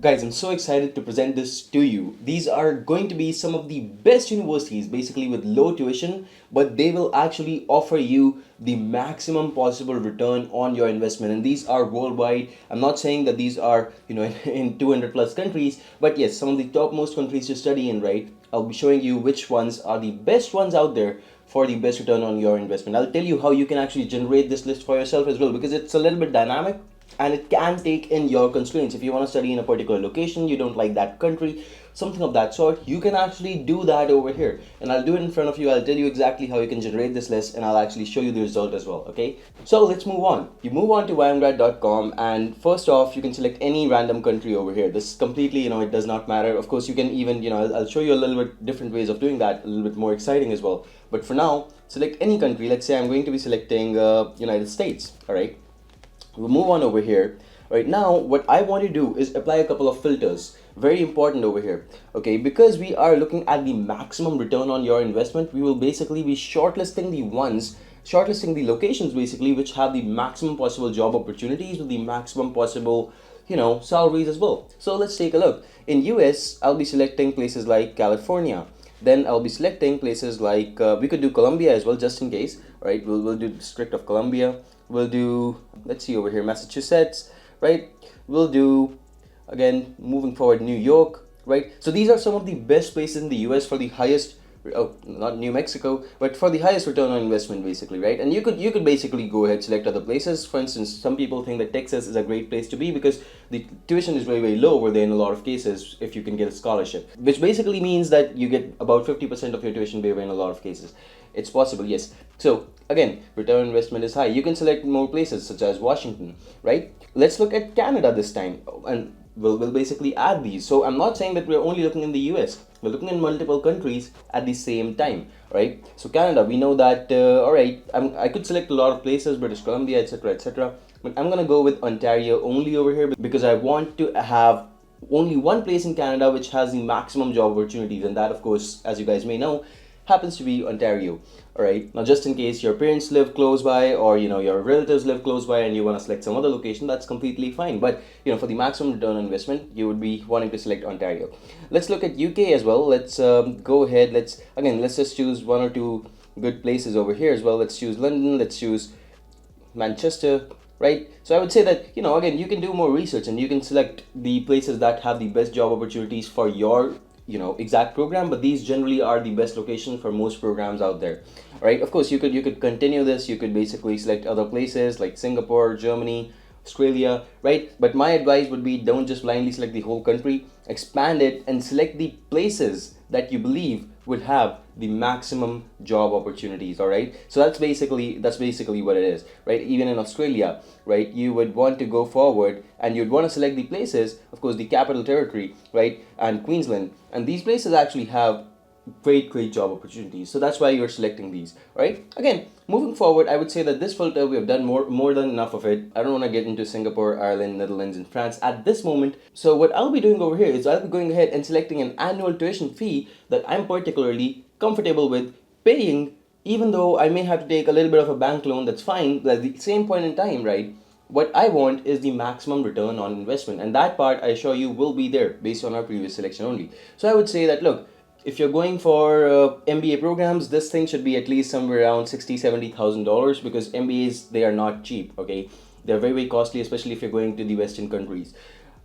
Guys, I'm so excited to present this to you. These are going to be some of the best universities, basically with low tuition, but they will actually offer you the maximum possible return on your investment. And these are worldwide. I'm not saying that these are, in 200 plus countries, but yes, some of the topmost countries to study in, right? I'll be showing you which ones are the best ones out there for the best return on your investment. I'll tell you how you can actually generate this list for yourself as well, because it's a little bit dynamic and it can take in your constraints. If you want to study in a particular location, you don't like that country, something of that sort, you can actually do that over here, and I'll do it in front of you. I'll tell you exactly how you can generate this list, and I'll actually show you the result as well. Okay, so let's move on. You move on to YMGrad.com, and first off, you can select any random country over here. This is completely, it does not matter. Of course, you can even, I'll show you a little bit different ways of doing that, a little bit more exciting as well. But for now, select any country. Let's say I'm going to be selecting United States. All right, we'll move on over here. Right now, what I want to do is apply a couple of filters. Very important over here. Okay, because we are looking at the maximum return on your investment, we will basically be shortlisting the locations basically, which have the maximum possible job opportunities with the maximum possible, salaries as well. So let's take a look. In US, I'll be selecting places like California. Then I'll be selecting places like, we could do Columbia as well, just in case, right? We'll do District of Columbia. We'll do, let's see over here, Massachusetts, right? We'll do, again, moving forward, New York, right? So these are some of the best places in the US for the highest, not New Mexico, but for the highest return on investment, basically, right? And you could basically go ahead, select other places. For instance, some people think that Texas is a great place to be because the tuition is very, very low over there in a lot of cases if you can get a scholarship, which basically means that you get about 50% of your tuition waiver in a lot of cases. It's possible, yes. So again, return on investment is high. You can select more places such as Washington, right? Let's look at Canada this time, and we'll basically add these. So I'm not saying that we're only looking in the US. We're looking in multiple countries at the same time, right? So Canada, we know that, all right, I could select a lot of places, British Columbia, etc., etc. But I'm gonna go with Ontario only over here because I want to have only one place in Canada which has the maximum job opportunities, and that, of course, as you guys may know, happens to be Ontario. All right, now just in case your parents live close by, or your relatives live close by and you want to select some other location, that's completely fine. But for the maximum return on investment, you would be wanting to select Ontario. Let's look at UK as well. Let's go ahead. Let's just choose one or two good places over here as well. Let's choose London, let's choose Manchester, right? So I would say that, again, you can do more research and you can select the places that have the best job opportunities for your exact program, but these generally are the best locations for most programs out there. Right, of course, you could continue this. You could basically select other places like Singapore, Germany, Australia, right? But my advice would be, don't just blindly select the whole country. Expand it and select the places that you believe would have the maximum job opportunities. All right, so that's basically what it is, right? Even in Australia, right, you would want to go forward and you'd want to select the places, of course, the capital territory, right, and Queensland, and these places actually have great job opportunities. So that's why you're selecting these, right? Again, moving forward, I would say that this filter, we have done more than enough of it. I don't want to get into Singapore, Ireland, Netherlands, and France at this moment. So what I'll be doing over here is I'll be going ahead and selecting an annual tuition fee that I'm particularly comfortable with paying, even though I may have to take a little bit of a bank loan. That's fine. But at the same point in time, right, what I want is the maximum return on investment, and that part, I assure you, will be there based on our previous selection only. So I would say that, look, if you're going for MBA programs, this thing should be at least somewhere around $60,000-$70,000, because MBAs, they are not cheap. Okay, they're very, very costly, especially if you're going to the Western countries.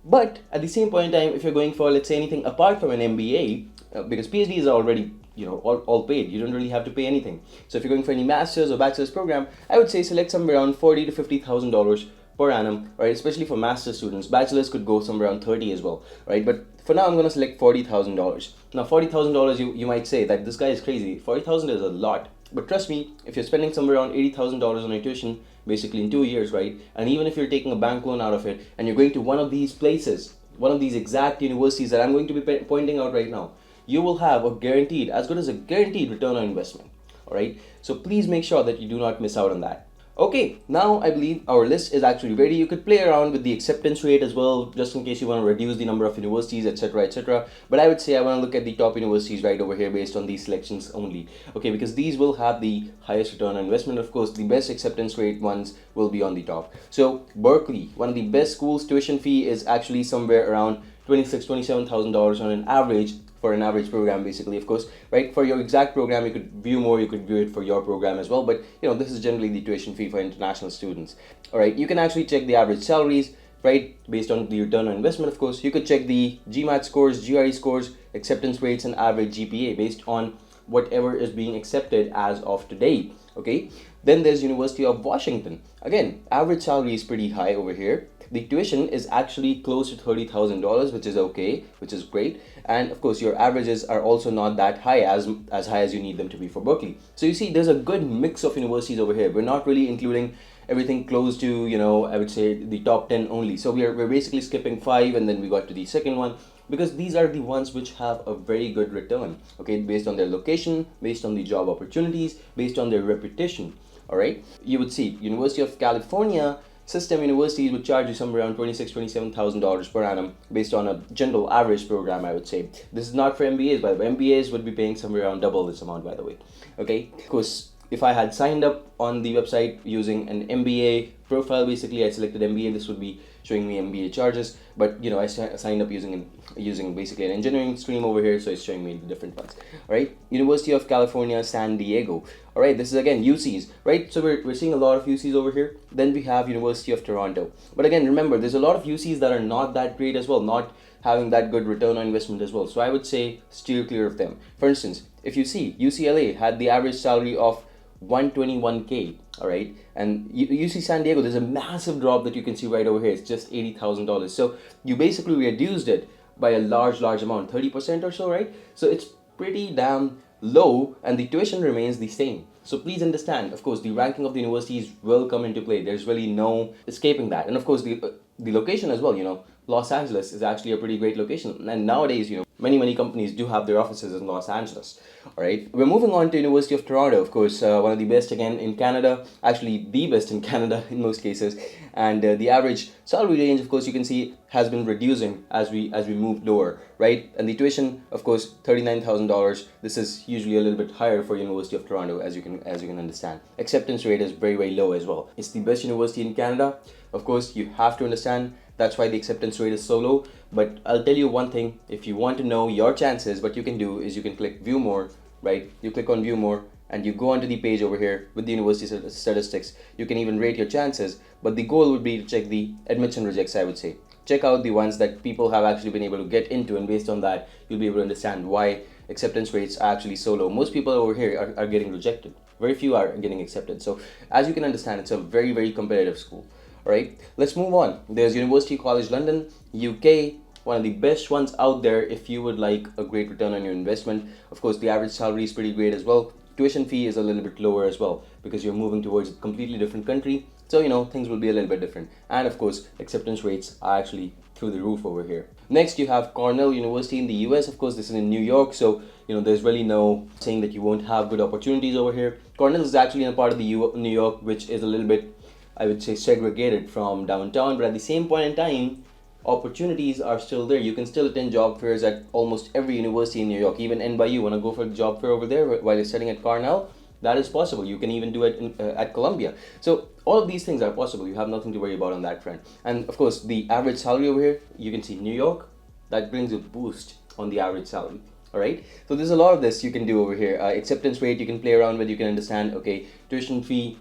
But at the same point in time, if you're going for, let's say, anything apart from an MBA, because PhDs are already all paid, you don't really have to pay anything. So if you're going for any master's or bachelor's program, I would say select somewhere around $40,000 to $50,000 per annum, right? Especially for master's students. Bachelor's could go somewhere around 30 as well, right? But for now, I'm going to select $40,000. Now, $40,000, you might say that this guy is crazy. 40,000 is a lot. But trust me, if you're spending somewhere around $80,000 on your tuition, basically in 2 years, right? And even if you're taking a bank loan out of it, and you're going to one of these places, one of these exact universities that I'm going to be pointing out right now, you will have a guaranteed, as good as a guaranteed return on investment. All right. So please make sure that you do not miss out on that. Okay, now I believe our list is actually ready. You could play around with the acceptance rate as well, just in case you want to reduce the number of universities, etc., etc. But I would say I want to look at the top universities right over here based on these selections only. Okay, because these will have the highest return on investment. Of course, the best acceptance rate ones will be on the top. So Berkeley, one of the best schools, tuition fee is actually somewhere around $27,000 on an average, for an average program, basically, of course, right? For your exact program, you could view more, you could view it for your program as well, but this is generally the tuition fee for international students. All right, you can actually check the average salaries, right, based on the return on investment. Of course, you could check the GMAT scores, GRE scores, acceptance rates, and average GPA based on whatever is being accepted as of today. Okay, then there's University of Washington. Again, average salary is pretty high over here. The tuition is actually close to $30,000, which is okay, which is great. And of course, your averages are also not that high, as high as you need them to be for Berkeley. So you see, there's a good mix of universities over here. We're not really including everything close to, I would say the top 10 only. So we're basically skipping 5, and then we got to the second one, because these are the ones which have a very good return, okay, based on their location, based on the job opportunities, based on their reputation. All right, you would see University of California system universities would charge you somewhere around $27,000 per annum based on a general average program, I would say. This is not for MBAs, by the way. MBAs would be paying somewhere around double this amount, by the way. Okay, of course, if I had signed up on the website using an MBA profile, basically I selected MBA, this would be showing me MBA charges, but I signed up using basically an engineering stream over here, so it's showing me the different ones. All right, University of California, San Diego. All right, this is again UCs, right? So we're seeing a lot of UCs over here. Then we have University of Toronto. But again, remember, there's a lot of UCs that are not that great as well, not having that good return on investment as well. So I would say steer clear of them. For instance, if you see UCLA had the average salary of 121K, all right, and UC San Diego, there's a massive drop that you can see right over here. It's just $80,000. So you basically reduced it by a large amount, 30% or so, right? So it's pretty damn low, and the tuition remains the same. So please understand, of course, the ranking of the universities will come into play. There's really no escaping that. And of course, the location as well, Los Angeles is actually a pretty great location. And nowadays, many companies do have their offices in Los Angeles. All right, we're moving on to University of Toronto, of course, one of the best again in Canada, actually the best in Canada in most cases. And the average salary range, of course, you can see has been reducing as we move lower, right? And the tuition, of course, $39,000. This is usually a little bit higher for University of Toronto, as you can understand. Acceptance rate is very low as well. It's the best university in Canada. Of course, you have to understand that's why the acceptance rate is so low. But I'll tell you one thing, if you want to know your chances, what you can do is you can click view more, right? You click on view more and you go onto the page over here with the university statistics. You can even rate your chances, but the goal would be to check the admits and rejects, I would say. Check out the ones that people have actually been able to get into, and based on that, you'll be able to understand why acceptance rates are actually so low. Most people over here are getting rejected. Very few are getting accepted. So as you can understand, it's a very competitive school. All right, let's move on. There's University College London, UK, one of the best ones out there if you would like a great return on your investment. Of course, the average salary is pretty great as well. Tuition fee is a little bit lower as well because you're moving towards a completely different country. So, things will be a little bit different. And of course, acceptance rates are actually through the roof over here. Next, you have Cornell University in the US. Of course, this is in New York. So, there's really no saying that you won't have good opportunities over here. Cornell is actually in a part of the New York, which is a little bit, I would say, segregated from downtown, but at the same point in time, opportunities are still there. You can still attend job fairs at almost every university in New York. Even NYU, want to go for a job fair over there while you're studying at Cornell, that is possible. You can even do it at Columbia. So all of these things are possible. You have nothing to worry about on that front. And of course, the average salary over here, you can see New York, that brings a boost on the average salary. All right, so there's a lot of this you can do over here. Acceptance rate you can play around with. You can understand, okay, tuition fee,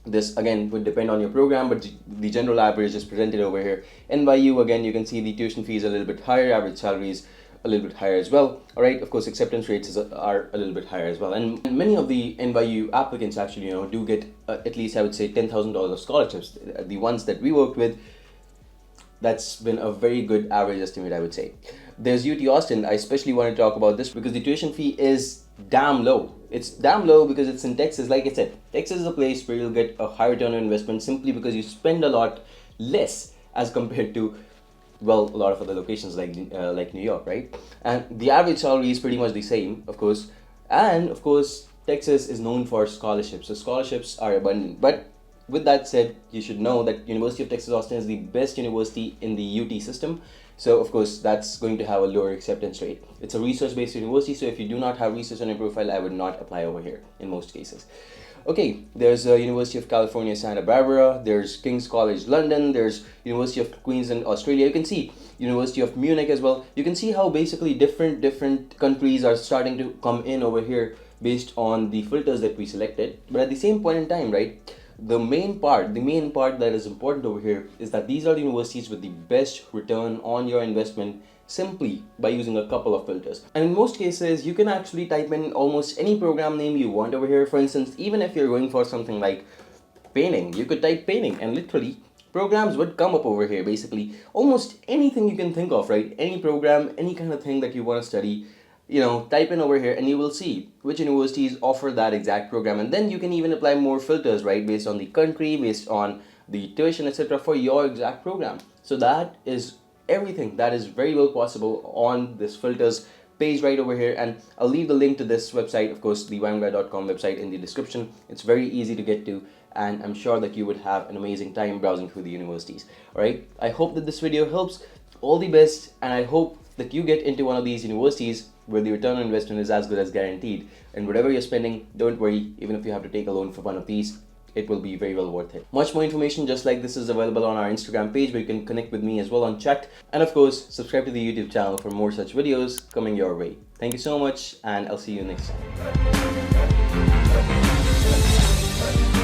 this again would depend on your program, but the general average is presented over here. NYU, again, you can see the tuition fee is a little bit higher, average salary is a little bit higher as well. All right, of course, acceptance rates are a little bit higher as well. And many of the NYU applicants actually, do get at least, I would say, $10,000 scholarships. The ones that we worked with, that's been a very good average estimate, I would say. There's UT Austin. I especially want to talk about this because the tuition fee is damn low. It's damn low because it's in Texas. Like I said, Texas is a place where you'll get a high return on investment simply because you spend a lot less as compared to, well, a lot of other locations like New York, right? And the average salary is pretty much the same, of course. And of course, Texas is known for scholarships. So scholarships are abundant. But with that said, you should know that University of Texas Austin is the best university in the UT system. So of course, that's going to have a lower acceptance rate. It's a research-based university, so if you do not have research on your profile, I would not apply over here in most cases. Okay, there's University of California, Santa Barbara, there's King's College London, there's University of Queensland, Australia. You can see University of Munich as well. You can see how basically different countries are starting to come in over here based on the filters that we selected. But at the same point in time, right, the main part that is important over here is that these are the universities with the best return on your investment simply by using a couple of filters. And in most cases, you can actually type in almost any program name you want over here. For instance, even if you're going for something like painting, you could type painting and literally programs would come up over here. Basically almost anything you can think of, right? Any program, any kind of thing that you want to study, type in over here and you will see which universities offer that exact program. And then you can even apply more filters, right, based on the country, based on the tuition, etc., for your exact program. So that is everything that is very well possible on this filters page right over here. And I'll leave the link to this website, of course, the YMGrad.com website, in the description. It's very easy to get to, and I'm sure that you would have an amazing time browsing through the universities. All right, I hope that this video helps. All the best, and I hope that you get into one of these universities where the return on investment is as good as guaranteed. And whatever you're spending, don't worry, even if you have to take a loan for one of these, it will be very well worth it. Much more information just like this is available on our Instagram page, where you can connect with me as well on chat. And of course, subscribe to the YouTube channel for more such videos coming your way. Thank you so much, and I'll see you next time.